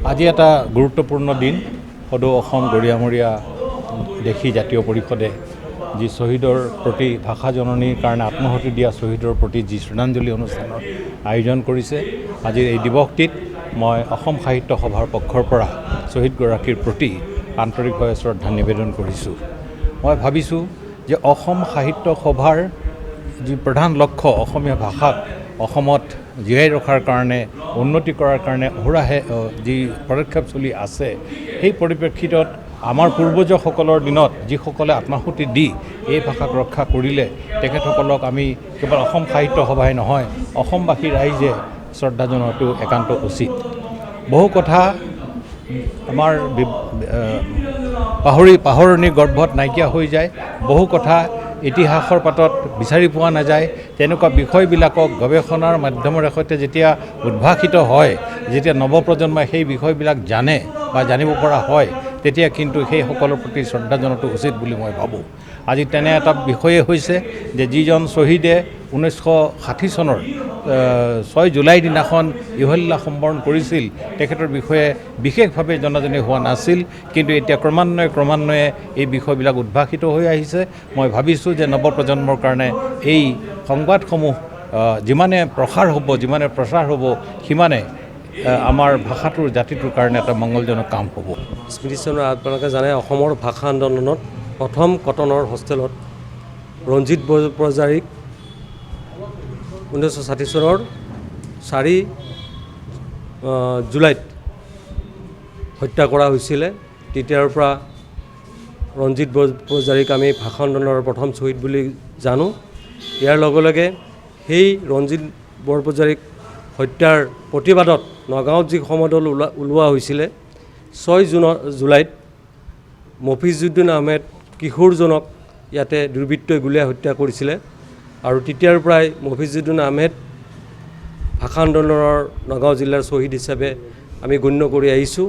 আজি এটা গুৰুত্বপূৰ্ণ দিন। সদৌ অসম গৰিয়ামৰীয়া দেখি জাতীয় পৰিষদে যি শ্বহীদৰ প্ৰতি ভাষা জননীৰ কাৰণে আত্মহতি দিয়া শ্বহীদৰ প্ৰতি যি শ্ৰদ্ধাঞ্জলি অনুষ্ঠানৰ আয়োজন কৰিছে। আজিৰ এই দিৱসটিত মই অসম সাহিত্য সভাৰ পক্ষৰ পৰা শ্বহীদগৰাকীৰ প্ৰতি আন্তৰিকভাৱে শ্ৰদ্ধা নিবেদন কৰিছোঁ। মই ভাবিছোঁ যে অসম সাহিত্য সভাৰ যি প্ৰধান লক্ষ্য অসমীয়া ভাষাক অসমত জীয়াই ৰখাৰ কাৰণে উন্নতি কৰাৰ কাৰণে অহৰাহে যি পদক্ষেপ চলি আছে, সেই পৰিপ্ৰেক্ষিতত আমাৰ পূৰ্বজসকলৰ দিনত যিসকলে আত্মাহুতি দি এই ভাষাক ৰক্ষা কৰিলে, তেখেতসকলক আমি কেৱল অসম সাহিত্য সভাই নহয়, অসমবাসী ৰাইজে শ্ৰদ্ধা জনোৱাটো একান্ত উচিত। বহু কথা আমাৰ পাহৰণিৰ গৰ্ভত নাইকিয়া হৈ যায়, বহু কথা ইতিহাসৰ পাতত বিচাৰি পোৱা নাযায়। তেনেকুৱা বিষয়বিলাকক গৱেষণাৰ মাধ্যমেৰে সৈতে যেতিয়া উদ্ভাসিত হয়, যেতিয়া নৱপ্ৰজন্মই সেই বিষয়বিলাক জানে বা জানিব পৰা হয়, তেতিয়া কিন্তু সেইসকলৰ প্ৰতি শ্ৰদ্ধা জনোৱাটো উচিত বুলি মই ভাবোঁ। আজি তেনে এটা বিষয়ে হৈছে যে যিজন শ্বহীদে 1960 চনৰ 6 জুলাই দিনাখন ইহলীলা সম্বৰণ কৰিছিল, তেখেতৰ বিষয়ে বিশেষভাৱে জনাজনি হোৱা নাছিল, কিন্তু এতিয়া ক্ৰমান্বয়ে এই বিষয়বিলাক উদ্ভাসিত হৈ আহিছে। মই ভাবিছোঁ যে নৱপ্ৰজন্মৰ কাৰণে এই সংবাদসমূহ যিমানে প্ৰসাৰ হ'ব সিমানে আমাৰ ভাষাটোৰ জাতিটোৰ কাৰণে এটা মংগলজনক কাম হ'ব। স্মৃতি চন্দ্ৰ আপোনালোকে জানে অসমৰ ভাষা আন্দোলনত প্ৰথম কটনৰ হোষ্টেলত ৰঞ্জিত বৰপূজাৰীক 1960 চনৰ 4 জুলাইত হত্যা কৰা হৈছিলে। তেতিয়াৰ পৰা ৰঞ্জিত বৰপূজাৰীক আমি ভাষা আন্দোলনৰ প্ৰথম শ্বহীদ বুলি জানো। ইয়াৰ লগে লগে সেই ৰঞ্জিত বৰপূজাৰীক হত্যাৰ প্ৰতিবাদত নগাঁৱত যি সমদল ওলোৱা হৈছিলে, 6 জুলাইত মফিজুদ্দিন আহমেদ কিশোৰজনক ইয়াতে দুৰ্বৃত্তই গুলীয়াই হত্যা কৰিছিলে। আৰু তেতিয়াৰ পৰাই মফিজুদ্দিন আহমেদ ভাষা আন্দোলনৰ নগাঁও জিলাৰ শ্বহীদ হিচাপে আমি গণ্য কৰি আহিছোঁ।